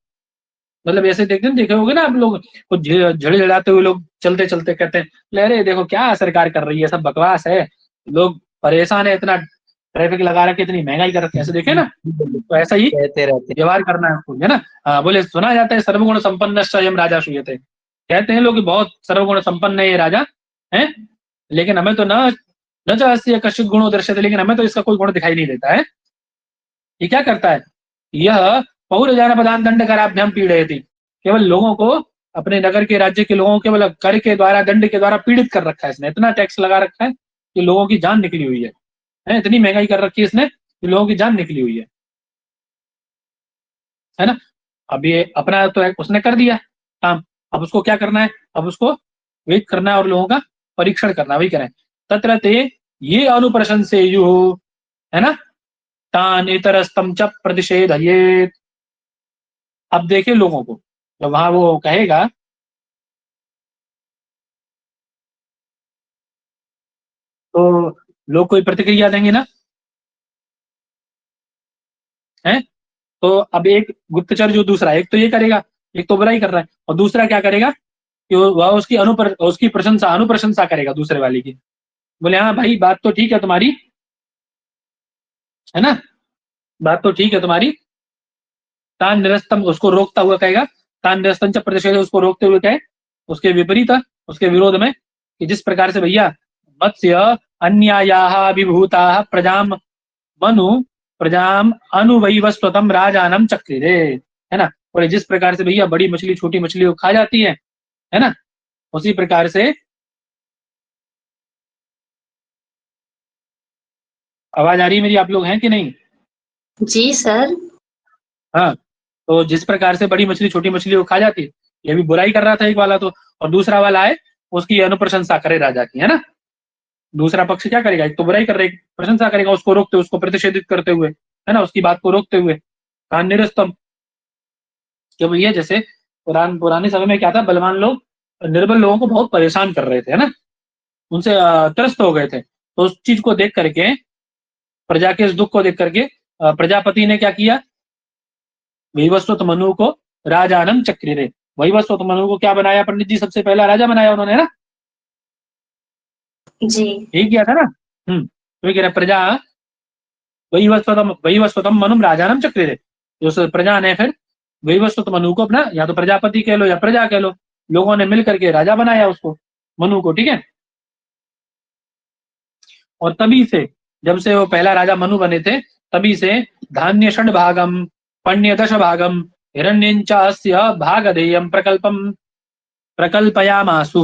मतलब ऐसे देखे होगे ना आप लोग, कुछ झड़झड़ाते हुए लोग चलते चलते कहते हैं अरे देखो क्या सरकार कर रही है, सब बकवास है, लोग परेशान है, इतना ट्रैफिक लगा रखे, इतनी महंगाई कर रखी है, ऐसे देखे ना, तो ऐसा ही व्यवहार करना है आपको, है ना। हाँ, बोले सुना जाता है सर्वगुण संपन्न स्वयं राजा श्रूयते, कहते हैं लोग कि बहुत सर्वगुण संपन्न है ये राजा है, लेकिन हमें तो न चाहती कश्चित गुणों दर्शते, लेकिन हमें तो इसका कोई गुण दिखाई नहीं देता है। ये क्या करता है? यह पौर जानपदान दंड कराभ्याम पीड़यति, केवल लोगों को, अपने नगर के, राज्य के लोगों को केवल कर के द्वारा, दंड के द्वारा पीड़ित कर रखा है इसने। इतना टैक्स लगा रखा है कि लोगों की जान निकली हुई है, इतनी महंगाई कर रखी है इसने कि लोगों की जान निकली हुई है ना। अब ये अपना तो उसने कर दिया काम, अब उसको क्या करना है? अब उसको वेट करना है और लोगों का परीक्षण करना, वही करें। तत्र ते ये अनुप्रशंसेयुः, है ना, तान इतरस्तम च प्रतिषेधयेत्। अब देखे लोगों को, जब वहां वो कहेगा तो लोग कोई प्रतिक्रिया देंगे ना, है। तो अब एक गुप्तचर जो दूसरा, एक तो ये करेगा, एक तो बुराई कर रहा है, और दूसरा क्या करेगा कि वह उसकी प्रशंसा, अनुप्रशंसा करेगा दूसरे वाले की। बोले हाँ भाई बात तो ठीक है तुम्हारी, है ना, बात तो ठीक है तुम्हारी। तान निरस्तम, उसको रोकता हुआ कहेगा, तान निरस्तम च प्रतिषेध, उसको रोकते हुए कहे, उसके विपरीत, उसके विरोध में, कि जिस प्रकार से भैया मत्स्य अन्यायाः विभूताः प्रजाम मनु प्रजाम अनुवैवस्वतम राजानम चक्रिरे, है ना। और जिस प्रकार से भैया बड़ी मछली छोटी मछली को खा जाती है ना, उसी प्रकार से, आवाज आ रही है मेरी, आप लोग हैं कि नहीं? जी सर। हाँ, तो जिस प्रकार से बड़ी मछली छोटी मछली को खा जाती है, ये भी बुराई कर रहा था एक वाला तो, और दूसरा वाला है उसकी अनुप्रशंसा करे राजा की, है ना। दूसरा पक्ष क्या करेगा? एक तो बुराई कर रहे, प्रशंसा करेगा उसको रोकते, उसको प्रतिषेधित करते हुए, है ना, उसकी बात को रोकते हुए कहा निरस्तम, कि भैया जैसे पुराने समय में क्या था, बलवान लोग निर्बल लोगों को बहुत परेशान कर रहे थे, है ना, उनसे त्रस्त हो गए थे। तो उस चीज को देख करके, प्रजा के इस दुख को देख करके प्रजापति ने क्या किया, वैवस्वत मनु को राजानम चक्रिरे, वैवस्वत मनु को क्या बनाया पंडित जी, सबसे पहला राजा बनाया उन्होंने, है ना, जी यही किया था ना। तो ये कह रहे प्रजा वैवस्वतम मनुम राजानम चक्रिरे, उस प्रजा ने फिर वैवस्वत मनु को अपना, या तो प्रजापति कह लो या प्रजा कह लो, लोगों ने मिल करके राजा बनाया उसको, मनु को, ठीक है। और तभी से, जब से वो पहला राजा मनु बने थे, तभी से धान्य षड भागम पण्य दश भागम हिरण्यंचास्य भागधेयम प्रकल्पयामासु,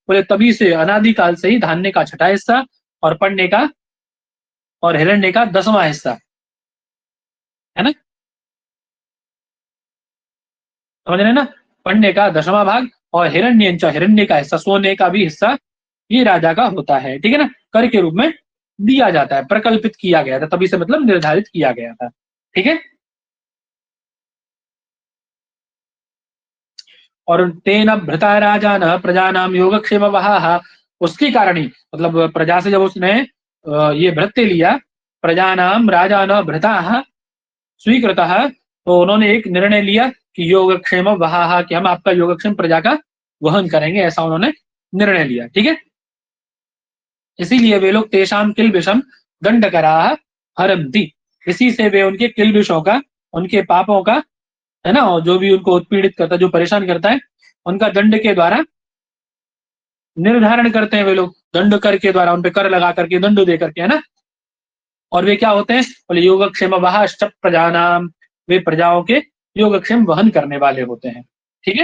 बोले तभी से अनादिकाल से ही धान्य का छठा हिस्सा और पण्य का और हिरण्य का 10वां हिस्सा, है ना, समझ रहे हैं ना, पण्य का 10वां भाग और हिरण्य का हिस्सा, सोने का भी हिस्सा, ये राजा का होता है, ठीक है ना, कर के रूप में दिया जाता है, प्रकल्पित किया गया था, तभी से मतलब निर्धारित किया गया था, ठीक है। और तेन भृता राजान प्रजानाम योगक्षेम वहाहा, उसके कारण ही, मतलब प्रजा से जब उसने ये भृत्य लिया, प्रजानाम राजान भृता स्वीकृत, तो उन्होंने एक निर्णय लिया कि योगक्षेम वहाहा, कि हम आपका योगक्षेम प्रजा का वहन करेंगे, ऐसा उन्होंने निर्णय लिया, ठीक है। इसीलिए वे लोग तेषाम किल्बिषम दंडकराः हरन्ति, इसी से वे उनके किल्बिषों का, उनके पापों का, है ना, और जो भी उनको उत्पीड़ित करता है, जो परेशान करता है, उनका दंड के द्वारा निर्धारण करते हैं वे लोग, दंड कर के द्वारा, उन पे कर लगा करके, दंड दे करके, है ना। और वे क्या होते हैं, बोले योगक्षेम वहाश्च प्रजानाम, वे प्रजाओं के योगक्षेम वहन करने वाले होते हैं, ठीक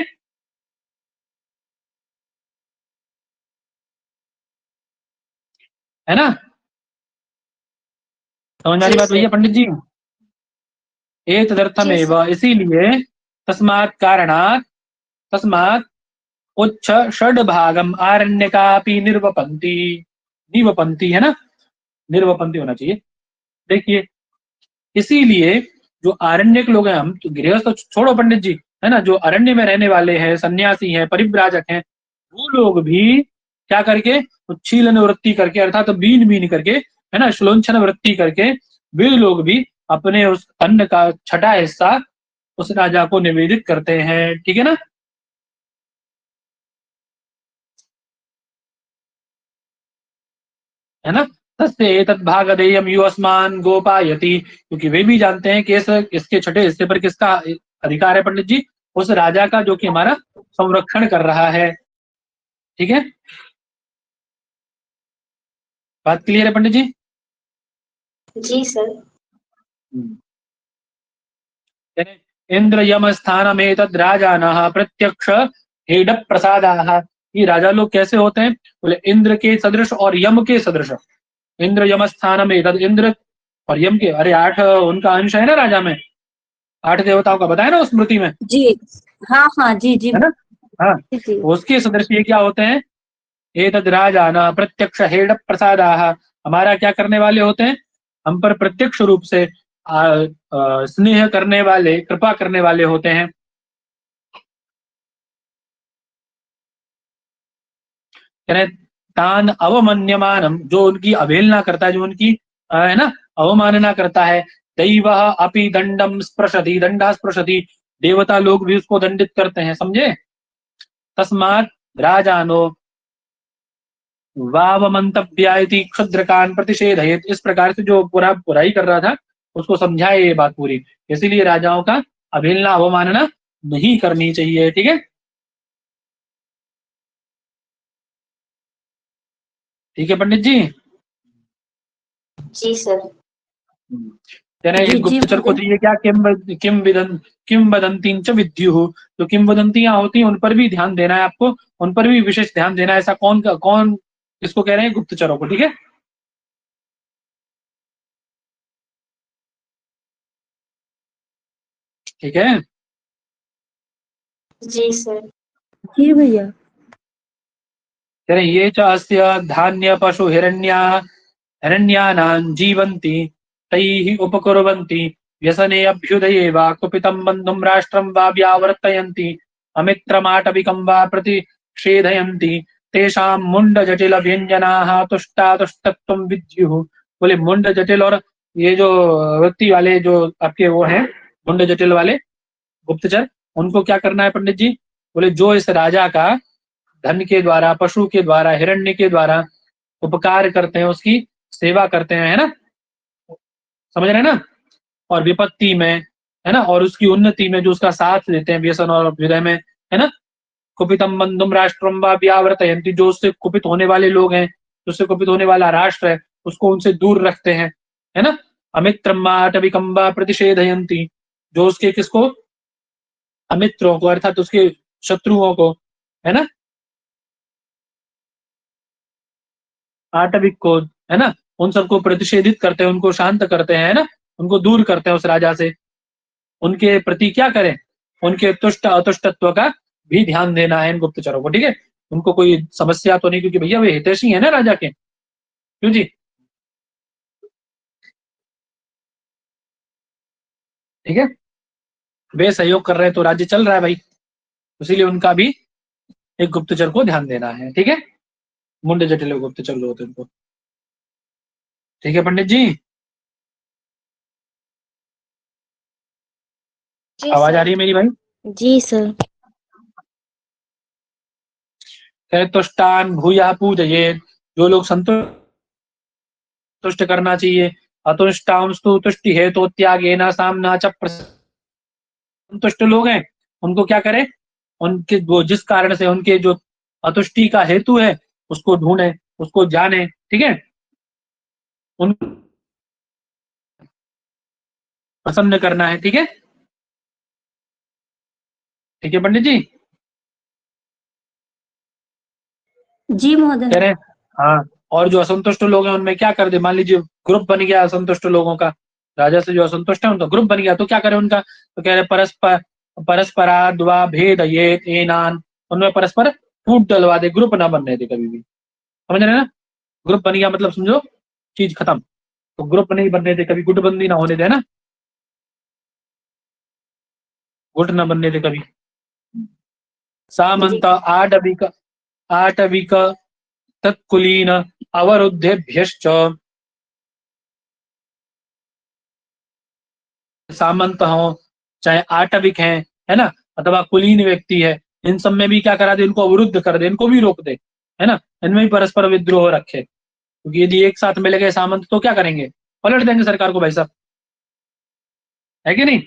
है ना, समझ आ रही बात भैया पंडित जी। एक तदर्थमेव, इसीलिए तस्मात् कारणात्, तस्मात् उच्च षड भागम आरण्यकापि निर्वपन्ति, निवपन्ति, है ना, निर्वपन्ति होना चाहिए। देखिए, इसीलिए जो आरण्यक लोग हैं, हम तो गृहस्थ तो छोड़ो पंडित जी, है ना, जो अरण्य में रहने वाले हैं, सन्यासी हैं, परिव्राजक हैं, वो लोग भी क्या करके, उच्छीलन वृत्ति करके, अर्थात बीन बीन करके, है ना, श्लोंछन वृत्ति करके, वे लोग भी अपने उस अन्न का छठा हिस्सा उस राजा को निवेदित करते हैं, ठीक है ना। है ना, तस्य एतद् भागधेयम युअस्मान् गोपायति, क्योंकि वे भी जानते हैं कि इसके छठे हिस्से पर किसका अधिकार है पंडित जी, उस राजा का, जो कि हमारा संरक्षण कर रहा है, ठीक है, बात क्लियर है पंडित जी। जी सर। इंद्र यम स्थानमेतद् राजानः प्रत्यक्ष हेड प्रसादाः, ये राजा लोग कैसे होते हैं, बोले इंद्र के सदृश और यम के सदृश, इंद्र यम स्थानमेतद्, इंद्र और यम के, अरे 8 उनका अंश है ना राजा में, 8 देवताओं का बताया ना उस स्मृति में, जी हाँ हाँ जी जी है ना, हाँ, जी उसके सदृश ये क्या होते हैं, एतद् राजानः प्रत्यक्ष हेड प्रसादाः, हमारा क्या करने वाले होते हैं, हम पर प्रत्यक्ष रूप से स्नेह करने वाले, कृपा करने वाले होते हैं, तान अवमन्यमानम, जो उनकी अवहेलना करता है, जो उनकी है ना अवमानना करता है, दैव अपि दंडम स्पृशति, दंडा स्पृशति, देवता लोग भी उसको दंडित करते हैं, समझे। तस्मात् राजानो वावमंतव्यायति क्षुद्रकान प्रतिषेधयेत, इस प्रकार से जो पूरा बुराई कर रहा था उसको समझाए ये बात पूरी, इसीलिए राजाओं का अवहेलना अवमानना नहीं करनी चाहिए, ठीक है, ठीक है पंडित जी। जी सर। इस गुप्तचर को चाहिए क्या, किम वदंती च विद्युः, जो किंवदंतियां होती हैं उन पर भी ध्यान देना है आपको, उन पर भी विशेष ध्यान देना है, ऐसा कौन इसको कह रहे हैं, गुप्तचरों को, ठीक है, ठीक है। जी सर। जी भैया। कह रहे ये च अस्य धान्य पशु हिरण्यानां जीवन्ति तैः उपकुर्वन्ति व्यसने अभ्युदये वा कुपितं बन्धुं राष्ट्रं वा व्यावर्तयन्ति अमित्रमाटविकं वा प्रतिषेधयन्ति तेषां मुंड जटिल व्यंजनाः तुष्टातुष्टत्वं विद्युः। बोले मुंड जटिल और ये जो वृत्ति वाले जो आपके वो हैं मुंड जटिल वाले गुप्तचर, उनको क्या करना है पंडित जी? बोले जो इस राजा का धन के द्वारा, पशु के द्वारा, हिरण्य के द्वारा उपकार करते हैं, उसकी सेवा करते हैं, है ना, समझ रहे हैं ना, और विपत्ति में, है ना, और उसकी उन्नति में जो उसका साथ देते हैं व्यसन और अभ्युदय में, है ना, कुपितम बंधुम राष्ट्रम वा व्यावर्तयन्ति, जो उससे कुपित होने वाले लोग हैं, जो उससे कुपित होने वाला राष्ट्र है, उसको उनसे दूर रखते हैं, है ना, अमित्रम आटविकम वा प्रतिषेधयन्ति, जो उसके किसको, अमित्रों को अर्थात उसके शत्रुओं को, है ना, आटविक को, है ना, उन सबको प्रतिषेधित करते हैं, उनको शांत करते हैं, है ना, उनको दूर करते हैं उस राजा से। उनके प्रति क्या करें? उनके तुष्ट अतुष्टत्व का भी ध्यान देना है इन गुप्तचरों को, ठीक है, उनको कोई समस्या तो नहीं, क्योंकि भैया वे हितैषी है ना राजा के, क्यों जी, ठीक है, वे सहयोग कर रहे हैं तो राज्य चल रहा है भाई, इसीलिए उनका भी एक गुप्तचर को ध्यान देना है, ठीक है, मुंडे जटिल गुप्तचर जो होते हैं उनको, ठीक है पंडित जी, जी आवाज आ सर। रही है मेरी भाई? जी सर। तुष्टान भूया पूजये, जो लोग संतुष्ट करना चाहिए, अतुष्टांस्तु तुष्टि हेतु त्यागेन सामना च संतुष्ट लोग हैं, उनको क्या करें? उनके वो जिस कारण से उनके जो अतुष्टि का हेतु है उसको ढूंढे, उसको जाने, ठीक है, उन प्रसन्न करना है, ठीक है, ठीक है पंडित जी, जी महोदय। कह रहे हैं हाँ। और जो असंतुष्ट लोग हैं उनमें क्या कर दे, मान लीजिए ग्रुप बन गया असंतुष्ट लोगों का, राजा से जो असंतुष्ट है उनका ग्रुप बन गया, तो क्या करें उनका? तो कह रहे परस्पराद्वा भेद ये एनान, उनमें परस्पर फूट डलवा दे, ग्रुप ना बनने दे कभी भी, समझ रहे हैं ना, ग्रुप बन गया मतलब समझो चीज खत्म, तो ग्रुप नहीं बनने दे कभी, गुटबंदी ना होने दे ना, गुट ना बनने दे कभी। सामंत आटविक आटविक तत्कुलीन अवरुद्धेभ्यश्च, सामंत हो चाहे आटविक हैं, है ना, अथवा कुलीन व्यक्ति है, इन सब में भी क्या करा दे, इनको अवरुद्ध कर दे, इनको भी रोक दे, है ना, इनमें भी परस्पर विद्रोह रखे, क्योंकि यदि एक साथ मिल गए सामंत तो क्या करेंगे? पलट देंगे सरकार को भाई साहब, है कि नहीं?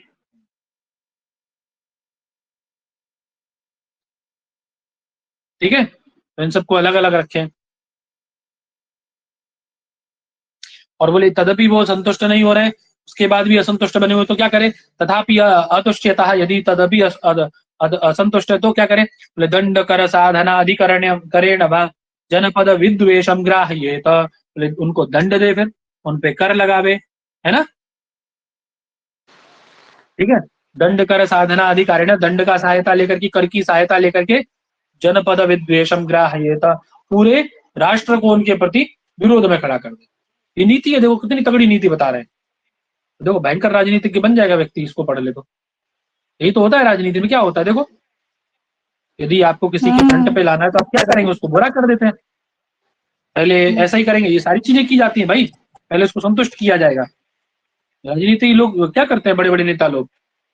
ठीक है, तो इन सबको अलग अलग रखें। और बोले तदपि वो संतुष्ट नहीं हो रहे, उसके बाद भी असंतुष्ट बने हुए, तो क्या करें? तथापि अतुष्यतः यदि तदपि असंतुष्ट है तो क्या करें? बोले दंड कर साधना अधिकरण करेण वा जनपद विद्वेषम ग्राह्येत, बोले उनको दंड दे, फिर उन पे कर लगावे, है ना, ठीक है, दंड कर साधना अधिकारिण, दंड का सहायता लेकर के, कर की सहायता लेकर के, जनपद विद्वेषम ग्राह्येत, पूरे राष्ट्र को उनके प्रति विरोध में खड़ा कर दे। ये नीति है, देखो कितनी तगड़ी नीति बता रहे हैं, देखो भयंकर राजनीतिज्ञ बन जाएगा व्यक्ति इसको पढ़ ले तो, यही तो होता है राजनीति में, क्या होता है देखो, यदि आपको किसी के फ्रंट पे लाना है तो आप क्या करेंगे? उसको बुरा कर देते हैं, पहले ऐसा ही करेंगे, ये सारी चीजें की जाती हैं भाई, पहले उसको संतुष्ट किया जाएगा। राजनीति लोग क्या करते हैं, बड़े बड़े नेता लोग,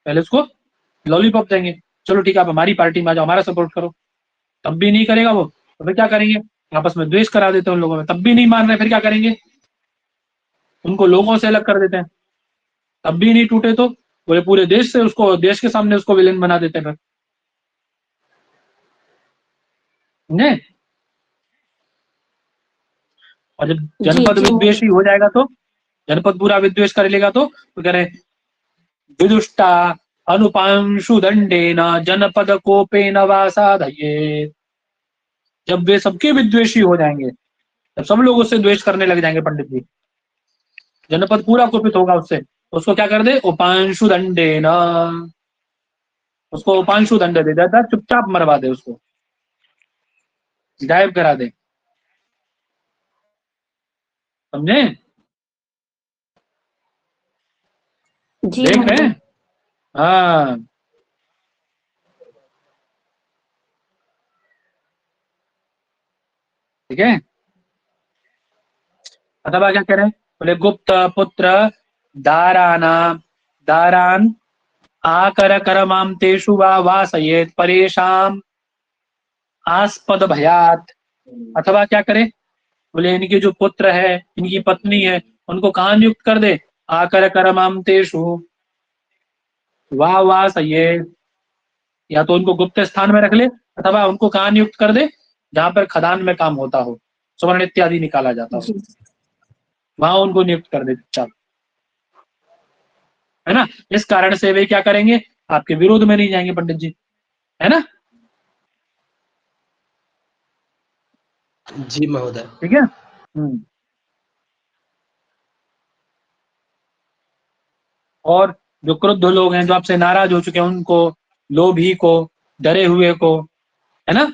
पहले उसको लॉलीपॉप देंगे, चलो ठीक है आप हमारी पार्टी में आ जाओ, हमारा सपोर्ट करो, तब भी नहीं करेगा वो, तो फिर क्या करेंगे? आपस में द्वेष करा देते हैं उन लोगों में, तब भी नहीं मान रहे, फिर क्या करेंगे? उनको लोगों से अलग कर देते हैं, तब भी नहीं टूटे तो बोले पूरे देश से उसको, देश के सामने उसको विलेन बना देते हैं, समझे? और जब जी जनपद जी विद्वेषी हो जाएगा तो, जनपद पूरा विद्वेष कर लेगा तो कह रहे विदुष्टा अनुपांशु दंडेन जनपद कोपेन वा साधयेत्, जब वे सबके विद्वेषी हो जाएंगे, जब सब लोग उससे द्वेष करने लग जाएंगे पंडित जी, जनपद पूरा कुपित होगा उससे, तो उसको क्या कर दे? उपांशु दंडेन, उसको उपांशु दंड दे देता, चुपचाप मरवा दे उसको, गायब करा दे, समझे? जी देख रहे महोदय। हैं? हाँ, ठीक है। अथवा क्या करें, बोले गुप्त पुत्र दाराना दारान आकर करमाम तेषु वा वासयेत परेशान आस्पद भयात। अथवा क्या करे, बोले इनके जो पुत्र है, इनकी पत्नी है, उनको कहाँ नियुक्त कर दे, आकर करमाम तेषु वा वासयेत, या तो उनको गुप्त स्थान में रख ले, अथवा उनको कहाँ नियुक्त कर दे, जहां पर खदान में काम होता हो, स्वर्ण इत्यादि निकाला जाता हो, जी वहां उनको नियुक्त कर दे चुपचाप, है ना। इस कारण से वे क्या करेंगे, आपके विरोध में नहीं जाएंगे पंडित जी, है ना। जी महोदय। ठीक है। और जो क्रुद्ध लोग हैं, जो आपसे नाराज हो चुके हैं, उनको, लोभी को, डरे हुए को, है ना,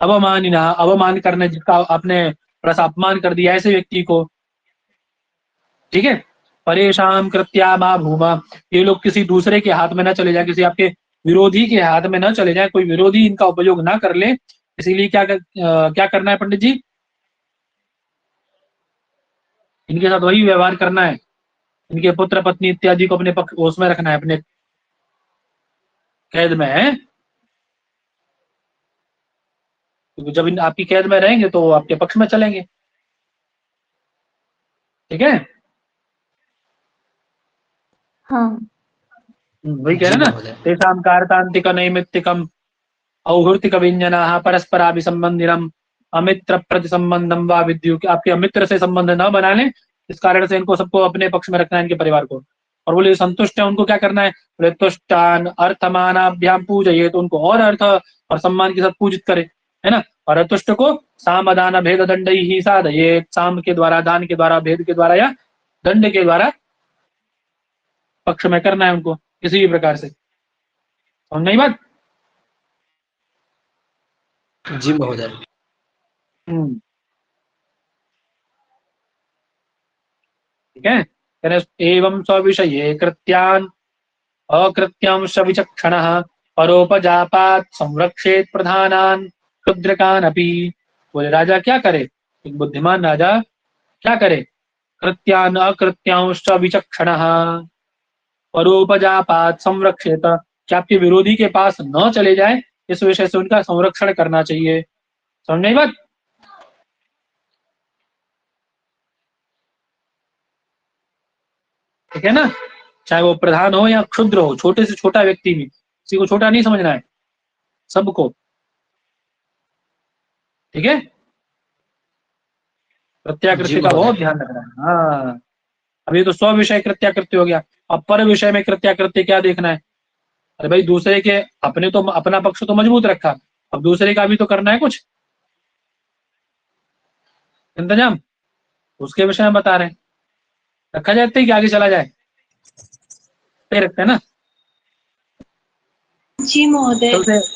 अवमानिना, अवमान करने, जिसका आपने थोड़ा सा अपमान कर दिया, ऐसे व्यक्ति को, ठीक है। परेशान कृत्या मा भूमा, ये लोग किसी दूसरे के हाथ में ना चले जाए, किसी आपके विरोधी के हाथ में ना चले जाए, कोई विरोधी इनका उपयोग ना कर ले। इसीलिए क्या करना है पंडित जी, इनके साथ वही व्यवहार करना है, इनके पुत्र पत्नी इत्यादि को अपने पक्ष उसमें रखना है, अपने कैद में है। क्योंकि जब इन आपकी कैद में रहेंगे तो वो आपके पक्ष में चलेंगे, ठीक है। हाँ वही कह रहे जी हैं ना, महोदय। तेषां कार्तान्तिक नैमित्तिकम औहृतिक व्यंजना परस्पराभिसंबंधिनम अमित्र प्रति संबंधम वा विद्यु, कि आपके अमित्र से संबंध न बना लें, इस कारण से इनको सबको अपने पक्ष में रखना है, इनके परिवार को। और बोले संतुष्ट है, उनको क्या करना है, बोले तुष्टान अर्थमानाभ्याम पूजये, तो उनको और अर्थ और सम्मान के साथ पूजित करे, है ना। और अतुष्ट को साम दान भेद दंड ही साधये, साम के द्वारा, दान के द्वारा, भेद के द्वारा या दंड के द्वारा पक्ष में करना है उनको, किसी भी प्रकार से। समझ नहीं बात। जी महोदय। हम्म, ठीक है। कह रहे, एवं स्विषये कृत्यान अकृत्यांश विचक्षणः परोपजापात संरक्षेत प्रधानान क्षुद्रकान अपि। बोले राजा क्या करे, एक बुद्धिमान राजा क्या करे, कृत्यान अकृत्यांश विचक्षणः परोपजापात संरक्षेत, क्या आपके विरोधी के पास न चले जाए, इस विषय से उनका संरक्षण करना चाहिए। समझ नहीं बात। ठीक है ना, चाहे वो प्रधान हो या क्षुद्र हो, छोटे से छोटा व्यक्ति भी, किसी को छोटा नहीं समझना है, सबको, ठीक है। जी प्रत्याकृति का महोदय। बहुत ध्यान रखना है। हाँ, अभी तो स्व विषय कृत्याकृत्य हो गया, अब पर विषय में कृत्याकृत्य क्या देखना है। अरे भाई, दूसरे के, अपने तो अपना पक्ष तो मजबूत रखा, अब दूसरे का भी तो करना है कुछ इंतजाम, उसके विषय में बता रहे हैं। रखा जाते ही कि आगे चला जाए, पे रखते हैं ना। जी महोदय। चलते